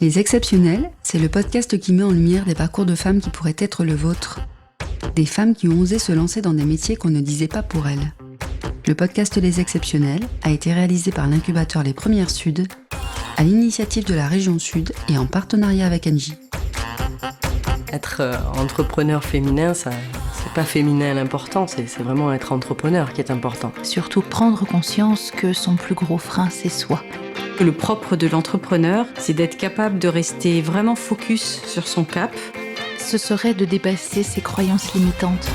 Les Exceptionnels, c'est le podcast qui met en lumière des parcours de femmes qui pourraient être le vôtre. Des femmes qui ont osé se lancer dans des métiers qu'on ne disait pas pour elles. Le podcast Les Exceptionnels a été réalisé par l'incubateur Les Premières Sud, à l'initiative de la région Sud et en partenariat avec Engie. Être entrepreneur féminin, c'est pas féminin à l'important, c'est vraiment être entrepreneur qui est important. Surtout prendre conscience que son plus gros frein, c'est soi. Le propre de l'entrepreneur, c'est d'être capable de rester vraiment focus sur son cap. Ce serait de dépasser ses croyances limitantes.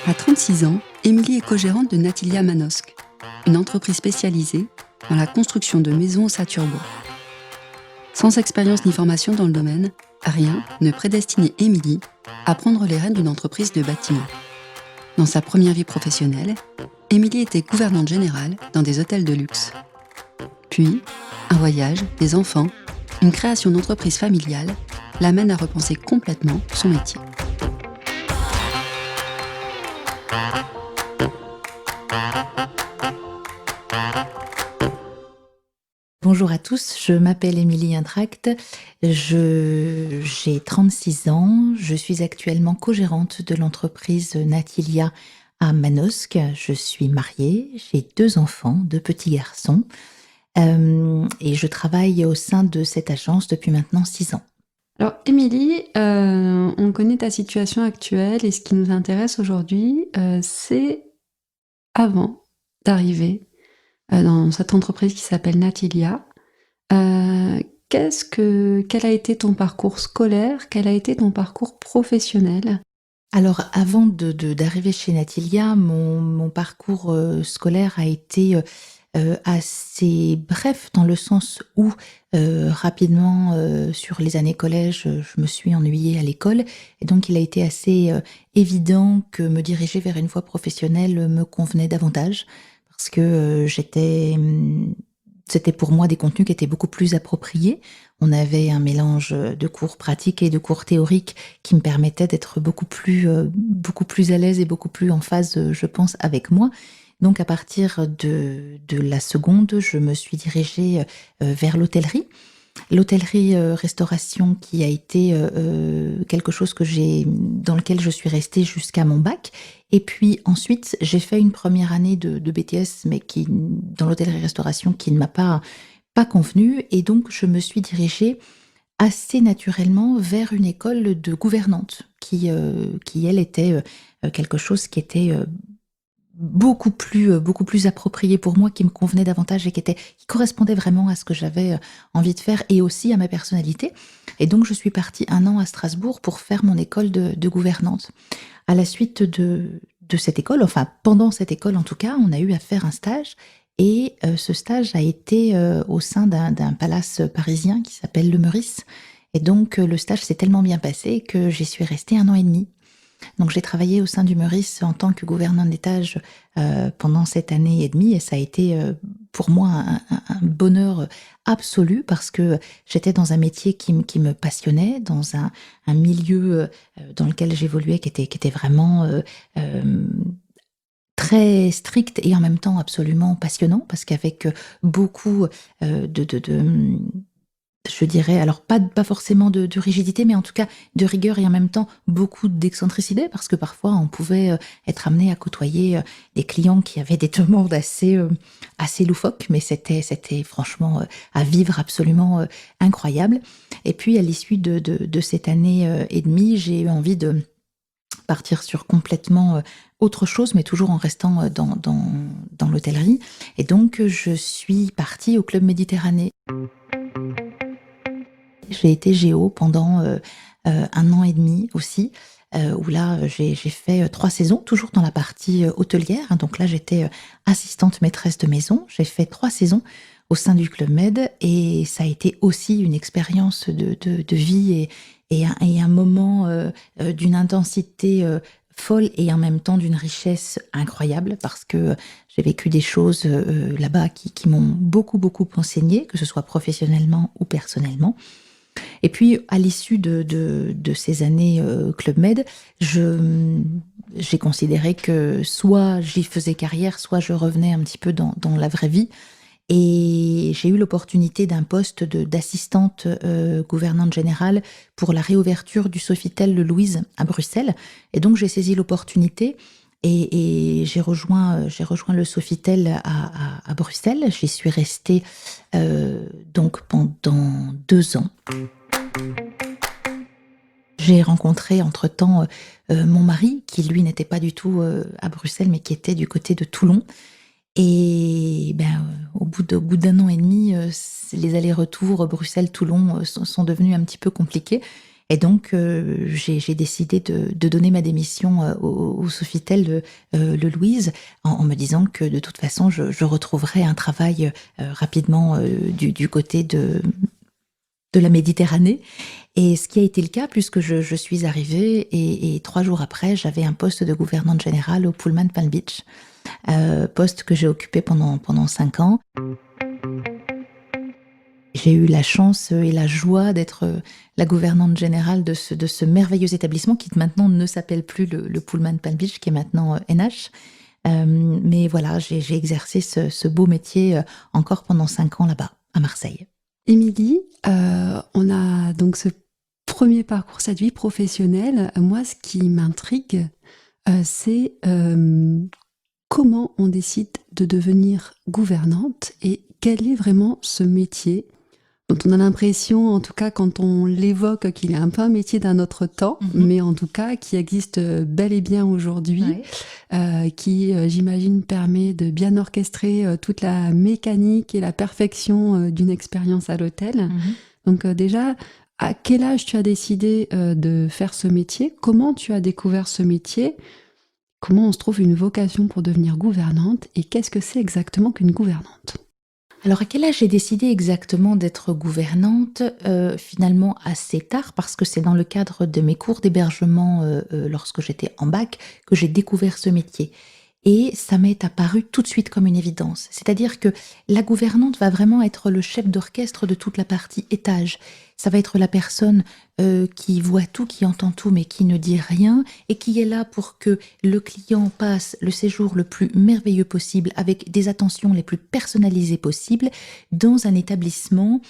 À 36 ans, Émilie est co-gérante de Natilia Manosque, une entreprise spécialisée dans la construction de maisons ossature-bois. Sans expérience ni formation dans le domaine, rien ne prédestinait Émilie à prendre les rênes d'une entreprise de bâtiment. Dans sa première vie professionnelle, Émilie était gouvernante générale dans des hôtels de luxe. Puis, un voyage, des enfants, une création d'entreprise familiale l'amène à repenser complètement son métier. Bonjour à tous, je m'appelle Émilie Intract, j'ai 36 ans, je suis actuellement co-gérante de l'entreprise Natilia à Manosque. Je suis mariée, j'ai 2 enfants, 2 petits garçons, et je travaille au sein de cette agence depuis maintenant 6 ans. Alors Émilie, on connaît ta situation actuelle et ce qui nous intéresse aujourd'hui, c'est avant d'arriver dans cette entreprise qui s'appelle Natilia. Quel a été ton parcours scolaire? Quel a été ton parcours professionnel? Alors avant d'arriver chez Natilia, mon parcours scolaire a été assez bref dans le sens où rapidement sur les années collège, je me suis ennuyée à l'école et donc il a été assez évident que me diriger vers une voie professionnelle me convenait davantage parce que c'était pour moi des contenus qui étaient beaucoup plus appropriés. On avait un mélange de cours pratiques et de cours théoriques qui me permettait d'être beaucoup plus à l'aise et beaucoup plus en phase, je pense, avec moi. Donc à partir de la seconde, je me suis dirigée vers l'hôtellerie. L'hôtellerie-restauration qui a été quelque chose dans lequel je suis restée jusqu'à mon bac. Et puis ensuite, j'ai fait une première année de BTS, mais dans l'hôtellerie-restauration qui ne m'a pas convenu. Et donc, je me suis dirigée assez naturellement vers une école de gouvernante qui elle, était quelque chose qui était beaucoup plus approprié pour moi, qui me convenait davantage et qui correspondait vraiment à ce que j'avais envie de faire et aussi à ma personnalité. Et donc, je suis partie 1 an à Strasbourg pour faire mon école de gouvernante. À la suite de cette école, enfin pendant cette école en tout cas, on a eu à faire un stage et ce stage a été au sein d'un palace parisien qui s'appelle le Meurice. Et donc, le stage s'est tellement bien passé que j'y suis restée 1 an et demi. Donc j'ai travaillé au sein du Meurice en tant que gouvernante d'étage pendant cette année et demie et ça a été pour moi un bonheur absolu parce que j'étais dans un métier qui me passionnait, dans un milieu dans lequel j'évoluais qui était vraiment très strict et en même temps absolument passionnant parce qu'avec beaucoup je dirais, alors pas forcément de rigidité, mais en tout cas de rigueur et en même temps beaucoup d'excentricité, parce que parfois on pouvait être amené à côtoyer des clients qui avaient des demandes assez loufoques, mais c'était franchement à vivre absolument incroyable. Et puis à l'issue de cette année et demie, j'ai eu envie de partir sur complètement autre chose, mais toujours en restant dans l'hôtellerie. Et donc je suis partie au Club Méditerranée. J'ai été géo pendant 1 an et demi aussi, où là j'ai fait 3 saisons, toujours dans la partie hôtelière. Donc là j'étais assistante maîtresse de maison. J'ai fait 3 saisons au sein du Club Med et ça a été aussi une expérience de vie et un moment d'une intensité folle et en même temps d'une richesse incroyable parce que j'ai vécu des choses là-bas qui m'ont beaucoup enseigné, que ce soit professionnellement ou personnellement. Et puis, à l'issue de ces années Club Med, j'ai considéré que soit j'y faisais carrière, soit je revenais un petit peu dans la vraie vie. Et j'ai eu l'opportunité d'un poste d'assistante gouvernante générale pour la réouverture du Sofitel Le Louise à Bruxelles. Et donc, j'ai saisi l'opportunité et j'ai rejoint le Sofitel à Bruxelles. J'y suis restée donc pendant 2 ans. J'ai rencontré entre-temps mon mari, qui lui n'était pas du tout à Bruxelles, mais qui était du côté de Toulon. Et au bout d'un an et demi, les allers-retours Bruxelles-Toulon sont devenus un petit peu compliqués. Et donc, j'ai décidé de donner ma démission au Sofitel Le Louise, en me disant que de toute façon, je retrouverais un travail rapidement du côté de la Méditerranée. Et ce qui a été le cas, puisque je suis arrivée et 3 jours après, j'avais un poste de gouvernante générale au Pullman Palm Beach, poste que j'ai occupé pendant 5 ans. J'ai eu la chance et la joie d'être la gouvernante générale de ce merveilleux établissement qui maintenant ne s'appelle plus le Pullman Palm Beach, qui est maintenant NH. Mais voilà, j'ai exercé ce beau métier encore pendant 5 ans là-bas, à Marseille. Émilie, on a donc ce premier parcours, cette vie professionnelle. Moi, ce qui m'intrigue, c'est comment on décide de devenir gouvernante et quel est vraiment ce métier dont on a l'impression, en tout cas quand on l'évoque, qu'il est un peu un métier d'un autre temps, mais en tout cas qui existe bel et bien aujourd'hui, qui, j'imagine, permet de bien orchestrer toute la mécanique et la perfection d'une expérience à l'hôtel. Donc déjà, à quel âge tu as décidé de faire ce métier? Comment tu as découvert ce métier? Comment on se trouve une vocation pour devenir gouvernante? Et qu'est-ce que c'est exactement qu'une gouvernante? Alors, à quel âge j'ai décidé exactement d'être gouvernante? Finalement, assez tard, parce que c'est dans le cadre de mes cours d'hébergement lorsque j'étais en bac que j'ai découvert ce métier. Et ça m'est apparu tout de suite comme une évidence. C'est-à-dire que la gouvernante va vraiment être le chef d'orchestre de toute la partie étage. Ça va être la personne qui voit tout, qui entend tout, mais qui ne dit rien, et qui est là pour que le client passe le séjour le plus merveilleux possible, avec des attentions les plus personnalisées possibles, dans un établissement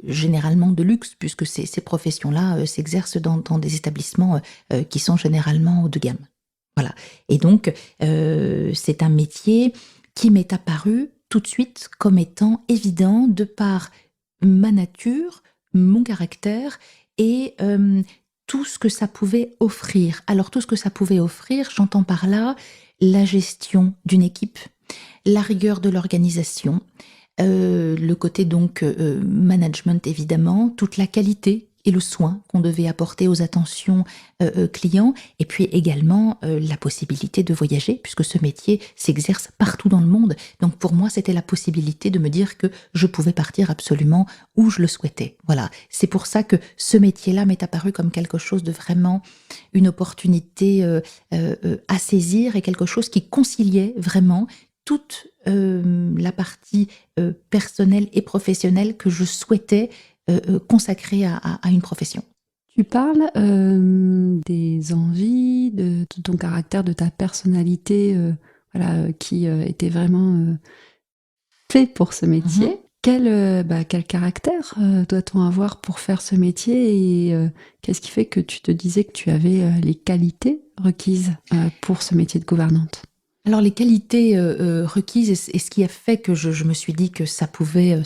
généralement de luxe, puisque ces professions-là s'exercent dans des établissements qui sont généralement haut de gamme. Voilà. Et donc, c'est un métier qui m'est apparu tout de suite comme étant évident de par ma nature, mon caractère et tout ce que ça pouvait offrir. Alors, tout ce que ça pouvait offrir, j'entends par là la gestion d'une équipe, la rigueur de l'organisation, le côté donc management évidemment, toute la qualité et le soin qu'on devait apporter aux attentions clients, et puis également la possibilité de voyager, puisque ce métier s'exerce partout dans le monde. Donc pour moi, c'était la possibilité de me dire que je pouvais partir absolument où je le souhaitais. Voilà, c'est pour ça que ce métier-là m'est apparu comme quelque chose de vraiment une opportunité à saisir, et quelque chose qui conciliait vraiment toute la partie personnelle et professionnelle que je souhaitais consacrée à une profession. Tu parles des envies, de ton caractère, de ta personnalité qui était vraiment fait pour ce métier. Quel caractère doit-on avoir pour faire ce métier, et qu'est-ce qui fait que tu te disais que tu avais les qualités requises pour ce métier de gouvernante? Alors les qualités requises et ce qui a fait que je me suis dit que ça pouvait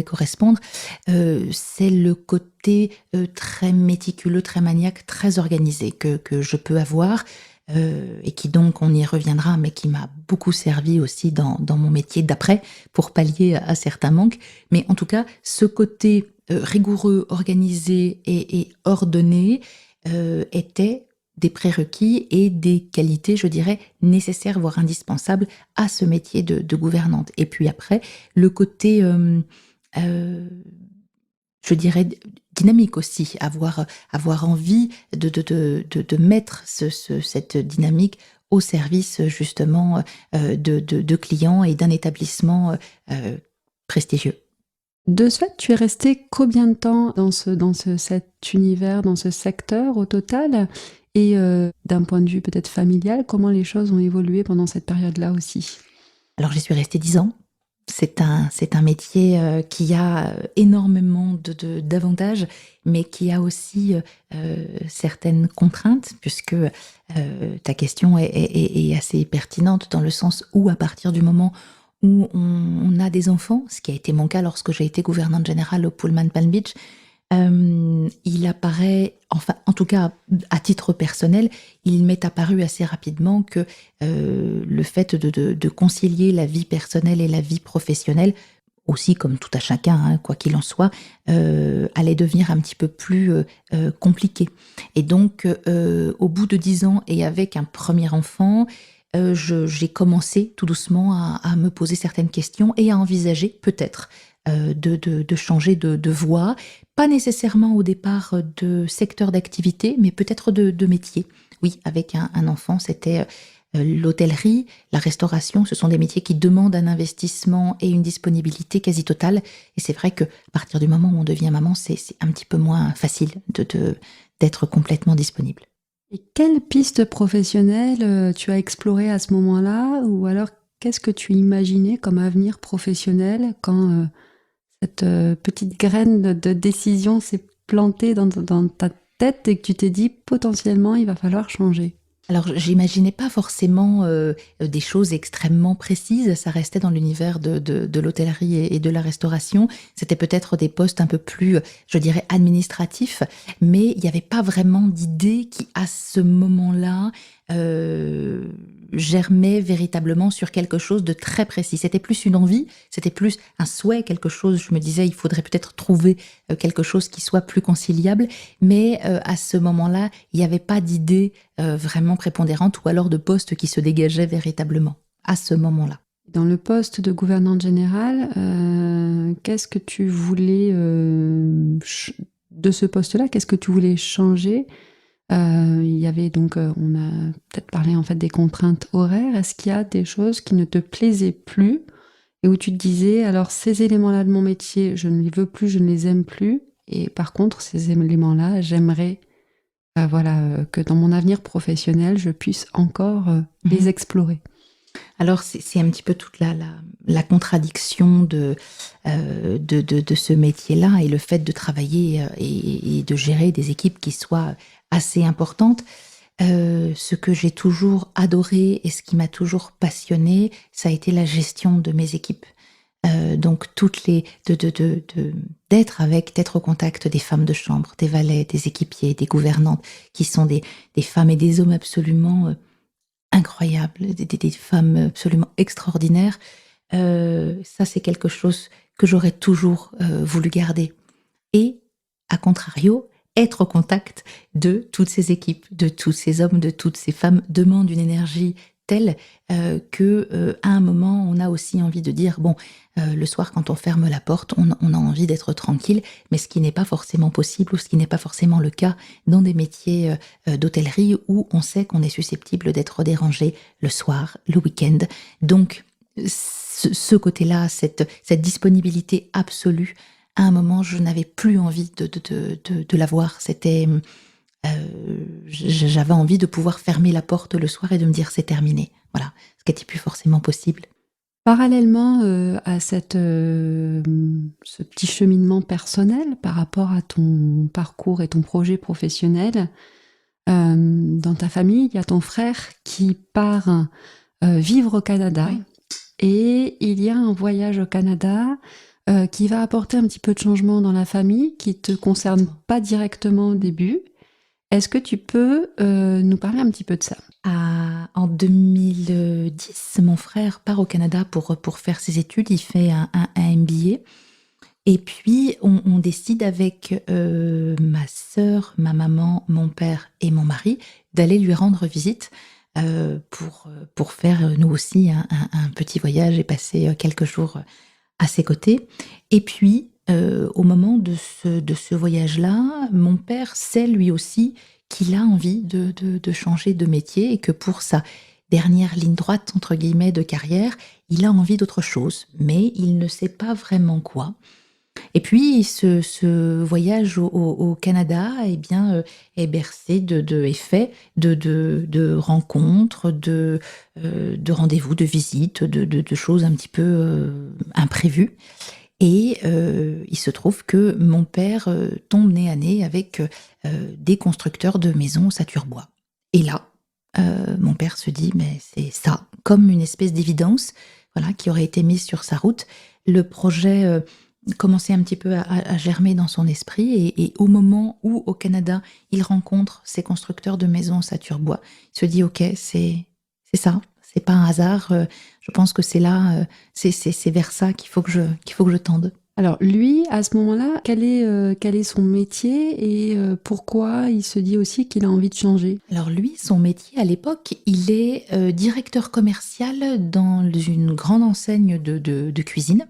correspondre, c'est le côté très méticuleux, très maniaque, très organisé que je peux avoir, et qui donc, on y reviendra, mais qui m'a beaucoup servi aussi dans mon métier d'après pour pallier à certains manques. Mais en tout cas, ce côté rigoureux, organisé et ordonné était des prérequis et des qualités, je dirais, nécessaires, voire indispensables à ce métier de gouvernante. Et puis après, le côté, je dirais, dynamique aussi, avoir envie de mettre cette dynamique au service justement de clients et d'un établissement prestigieux. De ce fait, tu es resté combien de temps dans cet univers, dans ce secteur au total? Et d'un point de vue peut-être familial, comment les choses ont évolué pendant cette période-là aussi? Alors j'y suis restée 10 ans. C'est un métier qui a énormément d'avantages, mais qui a aussi certaines contraintes, puisque ta question est assez pertinente dans le sens où, à partir du moment où on a des enfants, ce qui a été mon cas lorsque j'ai été gouvernante générale au Pullman Palm Beach, il apparaît, enfin, en tout cas à titre personnel, il m'est apparu assez rapidement que le fait de concilier la vie personnelle et la vie professionnelle, aussi comme tout à chacun, hein, quoi qu'il en soit, allait devenir un petit peu plus compliqué. Et donc, au bout de 10 ans et avec un premier enfant, j'ai commencé tout doucement à me poser certaines questions et à envisager peut-être de changer de voie, pas nécessairement au départ de secteur d'activité, mais peut-être de métier. Oui, avec un enfant, c'était l'hôtellerie, la restauration, ce sont des métiers qui demandent un investissement et une disponibilité quasi totale. Et c'est vrai qu'à partir du moment où on devient maman, c'est un petit peu moins facile d'être complètement disponible. Et quelle piste professionnelle tu as explorée à ce moment-là? Ou alors, qu'est-ce que tu imaginais comme avenir professionnel quand cette petite graine de décision s'est plantée dans ta tête et que tu t'es dit potentiellement il va falloir changer? Alors, j'imaginais pas forcément des choses extrêmement précises. Ça restait dans l'univers de l'hôtellerie et de la restauration. C'était peut-être des postes un peu plus, je dirais, administratifs, mais il n'y avait pas vraiment d'idée qui, à ce moment-là, germait véritablement sur quelque chose de très précis. C'était plus une envie, c'était plus un souhait, quelque chose. Je me disais, il faudrait peut-être trouver quelque chose qui soit plus conciliable, mais à ce moment-là, il n'y avait pas d'idée vraiment prépondérante ou alors de poste qui se dégageait véritablement à ce moment-là. Dans le poste de gouvernante générale, qu'est-ce que tu voulais de ce poste-là, qu'est-ce que tu voulais changer? Il y avait donc, on a peut-être parlé en fait des contraintes horaires. Est-ce qu'il y a des choses qui ne te plaisaient plus et où tu te disais, alors ces éléments-là de mon métier, je ne les veux plus, je ne les aime plus, et par contre ces éléments-là, j'aimerais que dans mon avenir professionnel, je puisse encore les explorer? Alors c'est un petit peu toute la contradiction de ce métier-là et le fait de travailler et de gérer des équipes qui soient assez importantes. Ce que j'ai toujours adoré et ce qui m'a toujours passionnée, ça a été la gestion de mes équipes. Donc d'être au contact des femmes de chambre, des valets, des équipiers, des gouvernantes, qui sont des femmes et des hommes absolument incroyables, des femmes absolument extraordinaires. Ça, c'est quelque chose que j'aurais toujours voulu garder. Et, à contrario, être au contact de toutes ces équipes, de tous ces hommes, de toutes ces femmes, demande une énergie telle que à un moment, on a aussi envie de dire, bon, le soir, quand on ferme la porte, on a envie d'être tranquille, mais ce qui n'est pas forcément possible ou ce qui n'est pas forcément le cas dans des métiers d'hôtellerie où on sait qu'on est susceptible d'être dérangé le soir, le week-end. Donc, ce côté-là, cette disponibilité absolue, à un moment, je n'avais plus envie de l'avoir. C'était... j'avais envie de pouvoir fermer la porte le soir et de me dire c'est terminé. Voilà, ce qui n'était plus forcément possible. Parallèlement à ce petit cheminement personnel par rapport à ton parcours et ton projet professionnel, dans ta famille, il y a ton frère qui part vivre au Canada. Oui. Et il y a un voyage au Canada qui va apporter un petit peu de changement dans la famille, qui ne te concerne pas directement au début. Est-ce que tu peux nous parler un petit peu de ça? En 2010, mon frère part au Canada pour faire ses études. Il fait un MBA. Et puis, on décide avec ma sœur, ma maman, mon père et mon mari d'aller lui rendre visite pour faire, nous aussi, un petit voyage et passer quelques jours à ses côtés. Et puis, au moment de ce voyage-là, mon père sait lui aussi qu'il a envie de changer de métier et que pour sa dernière ligne droite, entre guillemets, de carrière, il a envie d'autre chose, mais il ne sait pas vraiment quoi. Et puis, ce voyage au Canada, eh bien, est bercé est fait de rencontres, de rendez-vous, de visites, de choses un petit peu imprévues. Et il se trouve que mon père tombe nez à nez avec des constructeurs de maisons au Saturbois. Et là, mon père se dit, mais c'est ça, comme une espèce d'évidence, voilà, qui aurait été mise sur sa route. Le projet commençait un petit peu à germer dans son esprit, et au moment où, au Canada, il rencontre ces constructeurs de maisons au Saturbois, il se dit, ok, c'est ça, c'est pas un hasard, je pense que c'est là, c'est vers ça qu'il faut que je tende. Alors lui, à ce moment-là, quel est son métier et pourquoi il se dit aussi qu'il a envie de changer? Alors lui, son métier à l'époque, il est directeur commercial dans une grande enseigne de cuisine,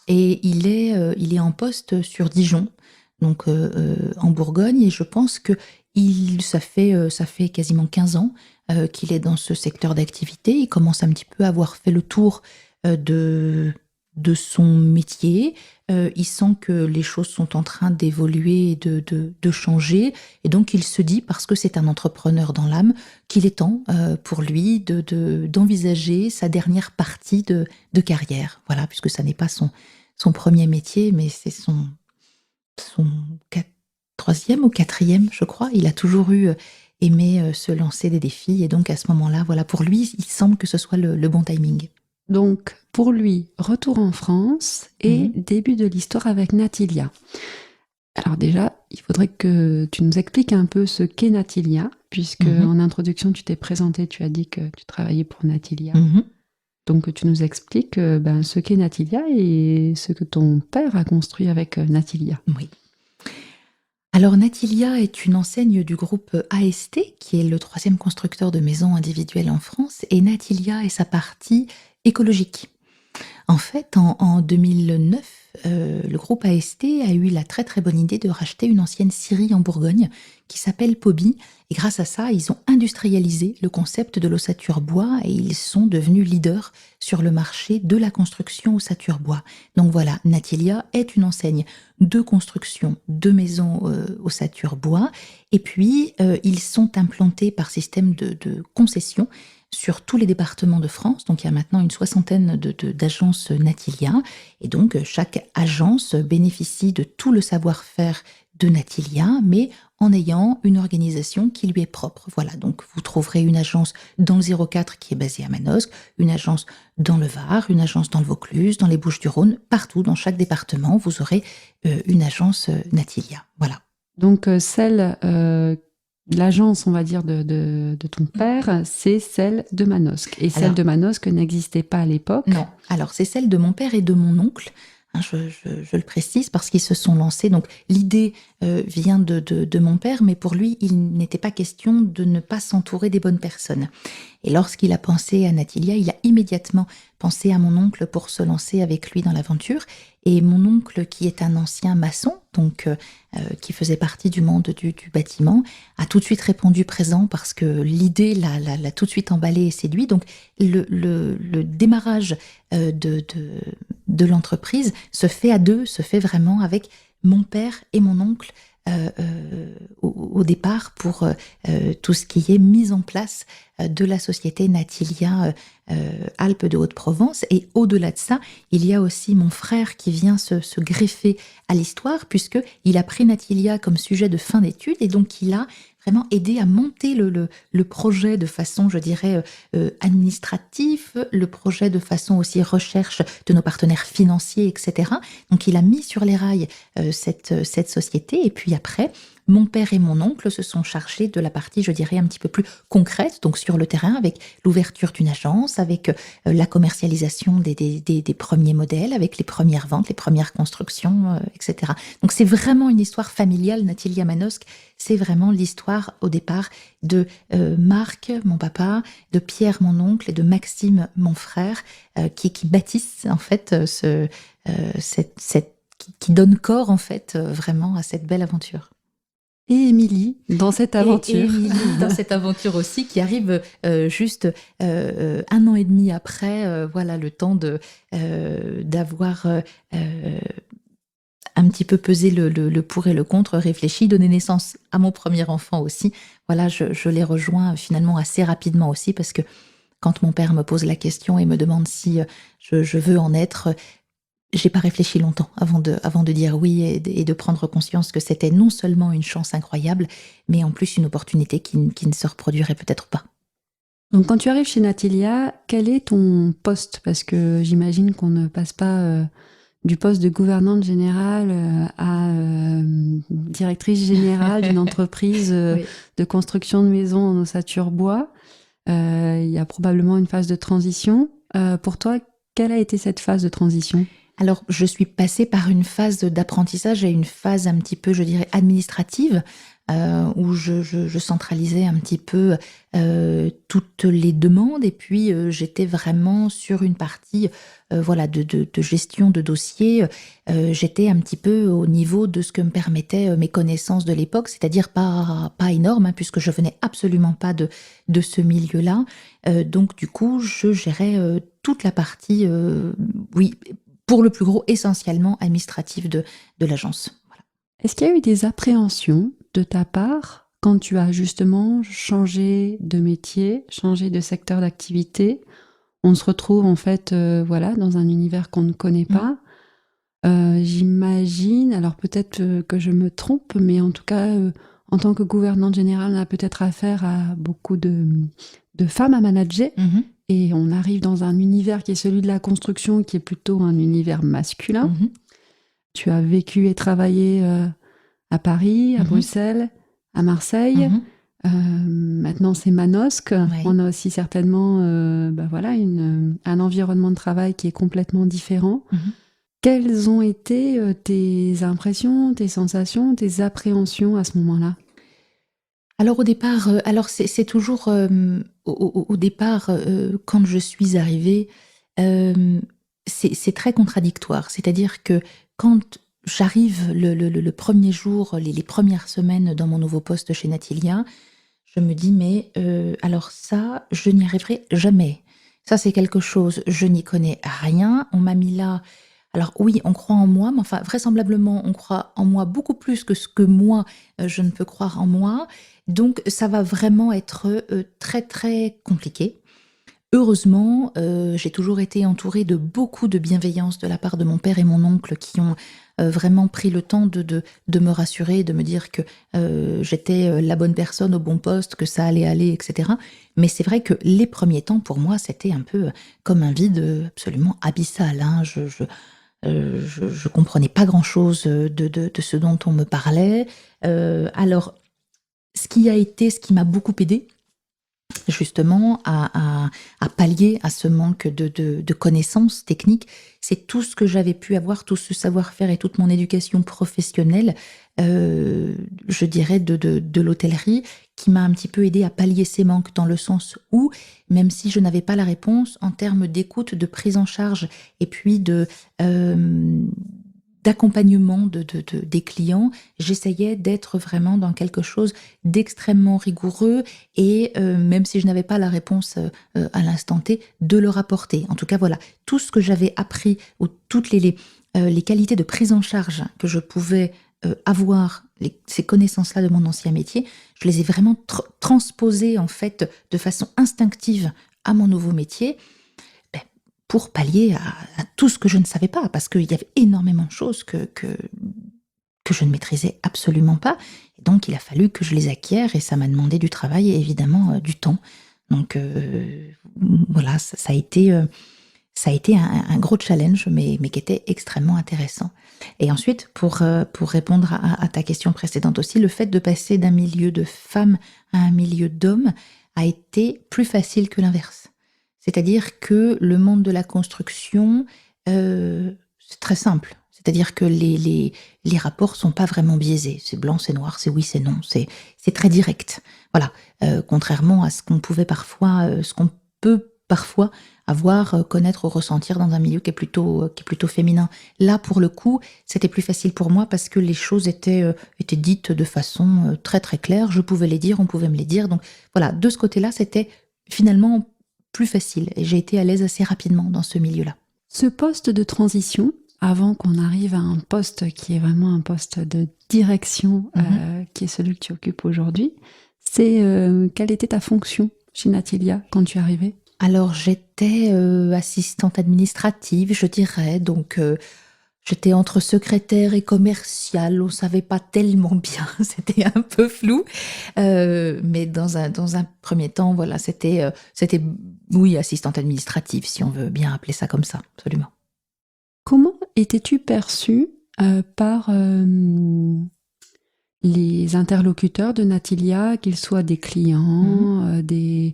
et il est en poste sur Dijon, donc en Bourgogne, et je pense que ça fait quasiment 15 ans qu'il est dans ce secteur d'activité. Il commence un petit peu à avoir fait le tour de son métier. Il sent que les choses sont en train d'évoluer et de changer. Et donc, il se dit, parce que c'est un entrepreneur dans l'âme, qu'il est temps pour lui d'envisager sa dernière partie de carrière. Voilà, puisque ça n'est pas son premier métier, mais c'est son troisième ou quatrième, je crois. Il a toujours aimé se lancer des défis. Et donc, à ce moment-là, voilà, pour lui, il semble que ce soit le bon timing. Donc, pour lui, retour en France et début de l'histoire avec Natilia. Alors déjà, il faudrait que tu nous expliques un peu ce qu'est Natilia, puisque en introduction, tu t'es présenté, tu as dit que tu travaillais pour Natilia. Donc, tu nous expliques ce qu'est Natilia et ce que ton père a construit avec Natilia. Oui. Alors, Natilia est une enseigne du groupe AST, qui est le 3e constructeur de maisons individuelles en France, et Natilia est sa partie écologique. En fait, en 2009, le groupe AST a eu la très très bonne idée de racheter une ancienne scierie en Bourgogne qui s'appelle Poby. Et grâce à ça, ils ont industrialisé le concept de l'ossature bois et ils sont devenus leaders sur le marché de la construction ossature bois. Donc voilà, Natilia est une enseigne de construction de maisons ossature bois. Et puis, ils sont implantés par système de concession sur tous les départements de France. Donc, il y a maintenant une 60aine d'agences Natilia. Et donc, chaque agence bénéficie de tout le savoir-faire de Natilia, mais en ayant une organisation qui lui est propre. Voilà, donc vous trouverez une agence dans le 04 qui est basée à Manosque, une agence dans le Var, une agence dans le Vaucluse, dans les Bouches-du-Rhône, partout, dans chaque département, vous aurez une agence Natilia. Voilà. Donc, l'agence, on va dire, de ton père, c'est celle de Manosque. Et celle de Manosque n'existait pas à l'époque. Non, alors c'est celle de mon père et de mon oncle. Je le précise parce qu'ils se sont lancés. Donc l'idée vient de mon père, mais pour lui, il n'était pas question de ne pas s'entourer des bonnes personnes. Et lorsqu'il a pensé à Natilia, il a immédiatement pensé à mon oncle pour se lancer avec lui dans l'aventure. Et mon oncle, qui est un ancien maçon, donc qui faisait partie du monde du bâtiment, a tout de suite répondu présent parce que l'idée l'a tout de suite emballé et séduit. Donc le démarrage de l'entreprise se fait à deux, se fait vraiment avec mon père et mon oncle au départ pour tout ce qui est mise en place de la société Natilia Alpes de Haute-Provence. Et au-delà de ça, il y a aussi mon frère qui vient se greffer à l'histoire, puisqu'il a pris Natilia comme sujet de fin d'études, et donc il a vraiment aidé à monter le projet de façon, je dirais, administrative, le projet de façon aussi recherche de nos partenaires financiers, etc. Donc il a mis sur les rails cette société, et puis après, mon père et mon oncle se sont chargés de la partie, je dirais, un petit peu plus concrète, donc sur le terrain, avec l'ouverture d'une agence, avec la commercialisation des premiers modèles, avec les premières ventes, les premières constructions, etc. Donc c'est vraiment une histoire familiale, Natilia Manosque. C'est vraiment l'histoire, au départ, de Marc, mon papa, de Pierre, mon oncle, et de Maxime, mon frère, qui bâtissent, en fait, qui donne corps, en fait, vraiment à cette belle aventure. Et Émilie, dans cette aventure. Et Émilie, dans cette aventure aussi, qui arrive juste 1 an et demi après, voilà, le temps d'avoir un petit peu pesé le pour et le contre, réfléchi, donné naissance à mon premier enfant aussi. Voilà, je l'ai rejoint finalement assez rapidement aussi, parce que quand mon père me pose la question et me demande si je veux en être, j'ai pas réfléchi longtemps avant de dire oui et de prendre conscience que c'était non seulement une chance incroyable, mais en plus une opportunité qui ne se reproduirait peut-être pas. Donc quand tu arrives chez Natilia, quel est ton poste? Parce que j'imagine qu'on ne passe pas du poste de gouvernante générale à directrice générale d'une entreprise Oui. de construction de maisons en ossature bois. Il y a probablement une phase de transition. Pour toi, quelle a été cette phase de transition? Alors, je suis passée par une phase d'apprentissage et une phase un petit peu, je dirais, administrative, où je centralisais un petit peu toutes les demandes, et puis j'étais vraiment sur une partie voilà, de gestion de dossiers. J'étais un petit peu au niveau de ce que me permettaient mes connaissances de l'époque, c'est-à-dire pas énorme, hein, puisque je venais absolument pas de ce milieu-là. Donc, du coup, je gérais toute la partie, oui, pour le plus gros, essentiellement administratif de l'agence. Voilà. Est-ce qu'il y a eu des appréhensions de ta part quand tu as justement changé de métier, changé de secteur d'activité? On se retrouve en fait voilà, dans un univers qu'on ne connaît pas. J'imagine, alors peut-être que je me trompe, mais en tout cas, en tant que gouvernante générale, on a peut-être affaire à beaucoup de femmes à manager. Mmh. Et on arrive dans un univers qui est celui de la construction, qui est plutôt un univers masculin. Mmh. Tu as vécu et travaillé à Paris, à Bruxelles, à Marseille. Maintenant, c'est Manosque. Ouais. On a aussi certainement voilà, un environnement de travail qui est complètement différent. Quelles ont été tes impressions, tes sensations, tes appréhensions à ce moment-là? Alors au départ, c'est toujours au départ, quand je suis arrivée, c'est très contradictoire. C'est-à-dire que quand j'arrive le premier jour, les premières semaines dans mon nouveau poste chez Natilia, je me dis: «Mais alors ça, je n'y arriverai jamais. Ça, c'est quelque chose, je n'y connais rien. On m'a mis là, alors oui, on croit en moi, mais enfin vraisemblablement, on croit en moi beaucoup plus que ce que moi, je ne peux croire en moi. Donc ça va vraiment être très, très compliqué». Heureusement, j'ai toujours été entourée de beaucoup de bienveillance de la part de mon père et mon oncle, qui ont vraiment pris le temps de me rassurer, de me dire que j'étais la bonne personne au bon poste, que ça allait aller, etc. Mais c'est vrai que les premiers temps, pour moi, c'était un peu comme un vide absolument abyssal, hein. Je comprenais pas grand-chose de ce dont on me parlait. Alors, ce qui m'a beaucoup aidée, justement, à pallier à ce manque de connaissances techniques, c'est tout ce que j'avais pu avoir, tout ce savoir-faire et toute mon éducation professionnelle, je dirais de l'hôtellerie, qui m'a un petit peu aidée à pallier ces manques, dans le sens où, même si je n'avais pas la réponse, en termes d'écoute, de prise en charge et puis d'accompagnement des clients, j'essayais d'être vraiment dans quelque chose d'extrêmement rigoureux, et même si je n'avais pas la réponse à l'instant T, de le rapporter. En tout cas, voilà, tout ce que j'avais appris, ou toutes les qualités de prise en charge que je pouvais avoir, ces connaissances-là de mon ancien métier, je les ai vraiment transposées en fait de façon instinctive à mon nouveau métier, pour pallier à tout ce que je ne savais pas, parce qu'il y avait énormément de choses que je ne maîtrisais absolument pas. Et donc, il a fallu que je les acquière, et ça m'a demandé du travail et évidemment du temps. Donc, voilà, ça a été un gros challenge, mais qui était extrêmement intéressant. Et ensuite, pour répondre à ta question précédente aussi, le fait de passer d'un milieu de femmes à un milieu d'hommes a été plus facile que l'inverse. C'est-à-dire que le monde de la construction, c'est très simple. C'est-à-dire que les rapports sont pas vraiment biaisés. C'est blanc, c'est noir, c'est oui, c'est non. C'est très direct. Voilà. Contrairement à ce qu'on peut parfois avoir, connaître ou ressentir dans un milieu qui est plutôt féminin. Là, pour le coup, c'était plus facile pour moi, parce que les choses étaient dites de façon très très claire. Je pouvais les dire, on pouvait me les dire. Donc voilà, de ce côté-là, c'était finalement plus facile, et j'ai été à l'aise assez rapidement dans ce milieu-là. Ce poste de transition, avant qu'on arrive à un poste qui est vraiment un poste de direction, qui est celui que tu occupes aujourd'hui. C'est quelle était ta fonction chez Natilia quand tu es arrivée ? Alors, j'étais assistante administrative, je dirais. Donc, j'étais entre secrétaire et commerciale. On ne savait pas tellement bien. C'était un peu flou. Mais dans un premier temps, voilà, c'était, oui, assistante administrative, si on veut bien appeler ça comme ça. Absolument. Comment étais-tu perçue par les interlocuteurs de Natilia, qu'ils soient des clients, des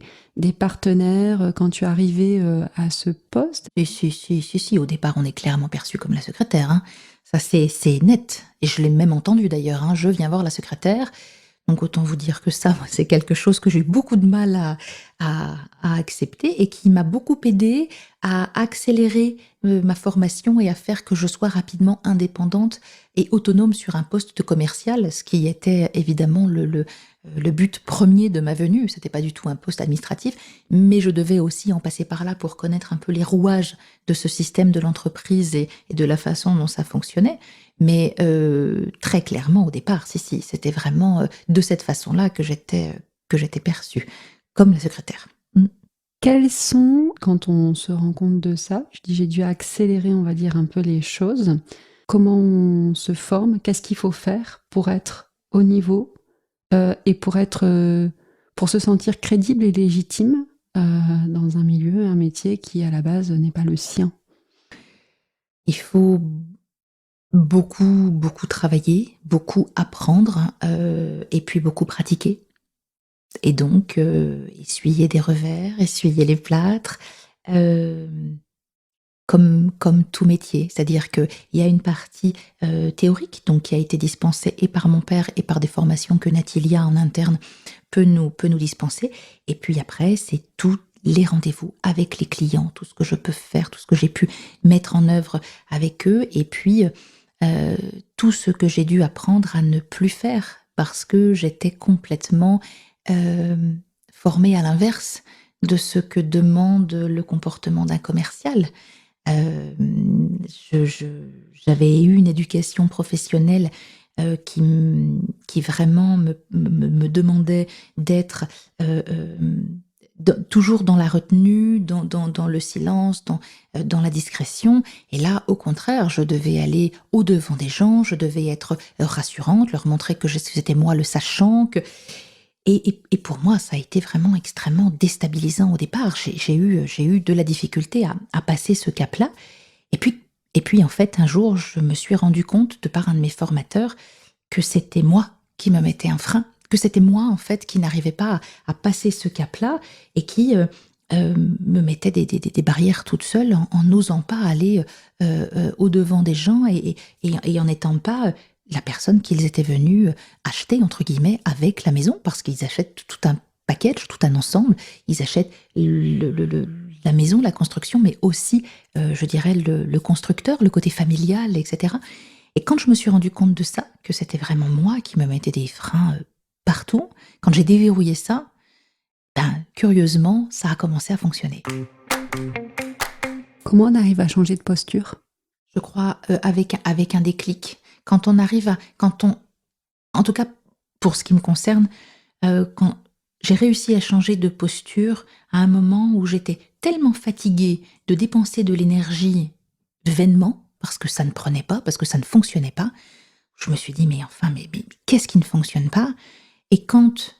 partenaires, quand tu es arrivée à ce poste ? Si, au départ, on est clairement perçu comme la secrétaire. Hein. Ça, c'est net. Et je l'ai même entendu d'ailleurs. Hein. Je viens voir la secrétaire. Donc, autant vous dire que ça, c'est quelque chose que j'ai eu beaucoup de mal à accepter et qui m'a beaucoup aidée à accélérer ma formation et à faire que je sois rapidement indépendante et autonome sur un poste de commercial, ce qui était évidemment le but premier de ma venue. C'était pas du tout un poste administratif, mais je devais aussi en passer par là pour connaître un peu les rouages de ce système de l'entreprise et de la façon dont ça fonctionnait. Mais très clairement, au départ, si, c'était vraiment de cette façon-là que j'étais perçue, comme la secrétaire. Quels sont, quand on se rend compte de ça, je dis j'ai dû accélérer, on va dire, un peu les choses, comment on se forme, qu'est-ce qu'il faut faire pour être au niveau et pour se sentir crédible et légitime dans un milieu, un métier qui, à la base, n'est pas le sien ? Il faut beaucoup travailler, beaucoup apprendre et puis beaucoup pratiquer. Et donc, essuyer des revers, essuyer les plâtres, comme tout métier. C'est-à-dire qu'il y a une partie théorique donc, qui a été dispensée et par mon père et par des formations que Natilia en interne peut nous dispenser. Et puis après, c'est tous les rendez-vous avec les clients, tout ce que je peux faire, tout ce que j'ai pu mettre en œuvre avec eux. Et puis, tout ce que j'ai dû apprendre à ne plus faire parce que j'étais complètement formée à l'inverse de ce que demande le comportement d'un commercial. J'avais eu une éducation professionnelle qui vraiment me demandait d'être toujours dans la retenue, dans le silence, dans la discrétion. Et là, au contraire, je devais aller au-devant des gens, je devais être rassurante, leur montrer que c'était moi le sachant. Et pour moi, ça a été vraiment extrêmement déstabilisant au départ. J'ai eu de la difficulté à passer ce cap-là. Et puis, en fait, un jour, je me suis rendu compte, de par un de mes formateurs, que c'était moi qui me mettais un frein, que c'était moi, en fait, qui n'arrivais pas à passer ce cap-là et qui me mettait des barrières toute seule en n'osant pas aller au-devant des gens et en n'étant pas la personne qu'ils étaient venus acheter, entre guillemets, avec la maison, parce qu'ils achètent tout un package, tout un ensemble. Ils achètent la maison, la construction, mais aussi, je dirais, le constructeur, le côté familial, etc. Et quand je me suis rendu compte de ça, que c'était vraiment moi qui me mettais des freins partout, quand j'ai déverrouillé ça, curieusement, ça a commencé à fonctionner. Comment on arrive à changer de posture ? Je crois avec un déclic. Quand on, en tout cas pour ce qui me concerne, quand j'ai réussi à changer de posture à un moment où j'étais tellement fatiguée de dépenser de l'énergie vainement, parce que ça ne prenait pas, parce que ça ne fonctionnait pas, je me suis dit, mais qu'est-ce qui ne fonctionne pas ? Et quand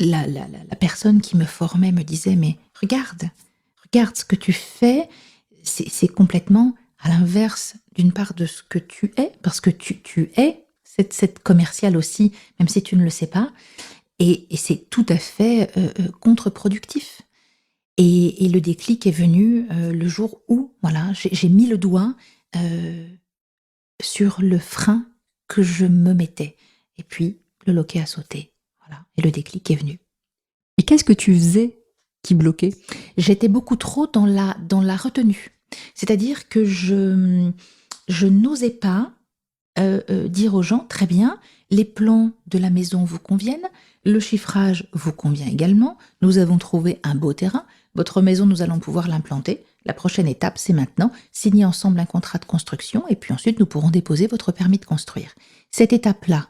la personne qui me formait me disait, mais regarde ce que tu fais, c'est complètement à l'inverse d'une part de ce que tu es, parce que tu es cette commerciale aussi, même si tu ne le sais pas, et c'est tout à fait contre-productif. Et le déclic est venu le jour où voilà, j'ai mis le doigt sur le frein que je me mettais. Et puis, le loquet a sauté. Voilà, et le déclic est venu. Et qu'est-ce que tu faisais qui bloquait ? J'étais beaucoup trop dans la retenue. C'est-à-dire que je n'osais pas dire aux gens, très bien, les plans de la maison vous conviennent, le chiffrage vous convient également, nous avons trouvé un beau terrain, votre maison, nous allons pouvoir l'implanter. La prochaine étape, c'est maintenant signer ensemble un contrat de construction et puis ensuite nous pourrons déposer votre permis de construire. Cette étape-là,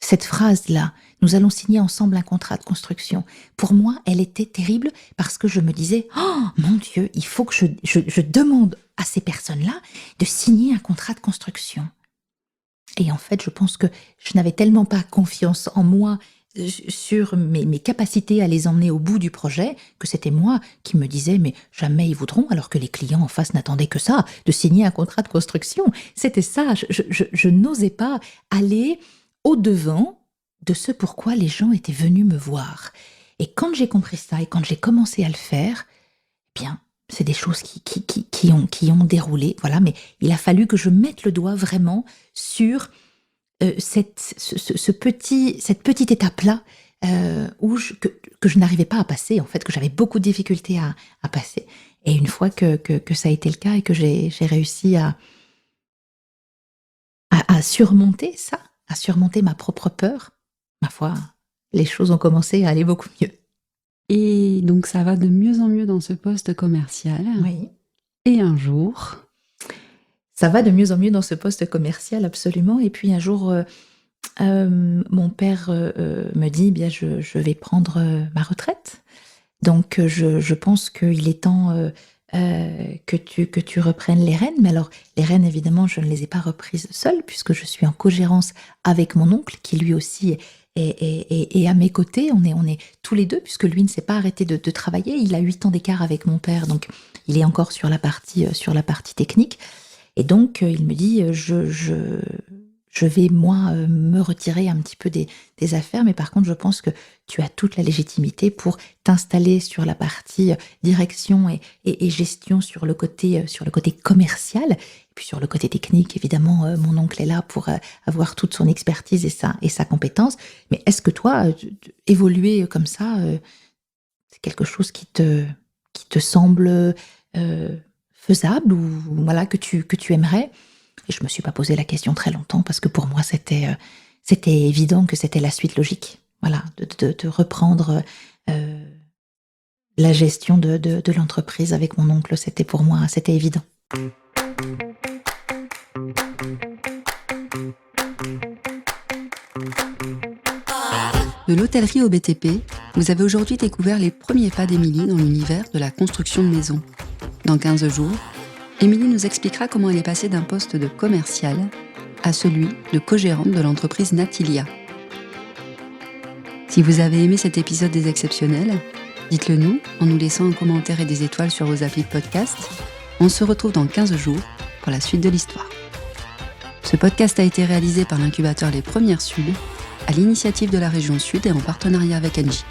cette phrase-là, nous allons signer ensemble un contrat de construction. Pour moi, elle était terrible parce que je me disais, oh mon Dieu, il faut que je demande à ces personnes-là de signer un contrat de construction. Et en fait, je pense que je n'avais tellement pas confiance en moi sur mes capacités à les emmener au bout du projet, que c'était moi qui me disais, mais jamais ils voudront, alors que les clients en face n'attendaient que ça, de signer un contrat de construction. C'était ça, je n'osais pas aller au-devant de ce pourquoi les gens étaient venus me voir. Et quand j'ai compris ça et quand j'ai commencé à le faire, eh bien, c'est des choses qui ont déroulé, voilà, mais il a fallu que je mette le doigt vraiment sur cette petite étape-là que je n'arrivais pas à passer, en fait, que j'avais beaucoup de difficultés à passer. Et une fois que ça a été le cas et que j'ai réussi à surmonter ça, à surmonter ma propre peur, ma foi, les choses ont commencé à aller beaucoup mieux. Et donc ça va de mieux en mieux dans ce poste commercial. Oui. Et un jour... Ça va de mieux en mieux dans ce poste commercial, absolument. Et puis un jour, mon père me dit, bien, je vais prendre ma retraite. Donc je pense qu'il est temps que tu reprennes les rênes. Mais alors, les rênes, évidemment, je ne les ai pas reprises seule, puisque je suis en cogérance avec mon oncle, qui lui aussi est à mes côtés. On est tous les deux, puisque lui ne s'est pas arrêté de travailler. Il a 8 ans d'écart avec mon père, donc il est encore sur la partie technique. Et donc, il me dit, je vais, moi, me retirer un petit peu des affaires, mais par contre, je pense que tu as toute la légitimité pour t'installer sur la partie direction et gestion sur le côté commercial. Et puis sur le côté technique, évidemment, mon oncle est là pour avoir toute son expertise et sa compétence. Mais est-ce que toi, évoluer comme ça, c'est quelque chose qui te semble faisable ou voilà, que tu aimerais? Et je me suis pas posé la question très longtemps parce que pour moi, c'était évident que c'était la suite logique. Voilà, de reprendre la gestion de l'entreprise avec mon oncle, pour moi, c'était évident. De l'hôtellerie au BTP, vous avez aujourd'hui découvert les premiers pas d'Émilie dans l'univers de la construction de maisons. Dans 15 jours, Émilie nous expliquera comment elle est passée d'un poste de commercial à celui de co-gérante de l'entreprise Natilia. Si vous avez aimé cet épisode des Exceptionnels, dites-le nous en nous laissant un commentaire et des étoiles sur vos applis de podcast. On se retrouve dans 15 jours pour la suite de l'histoire. Ce podcast a été réalisé par l'incubateur Les Premières Sud, à l'initiative de la région Sud et en partenariat avec Engie.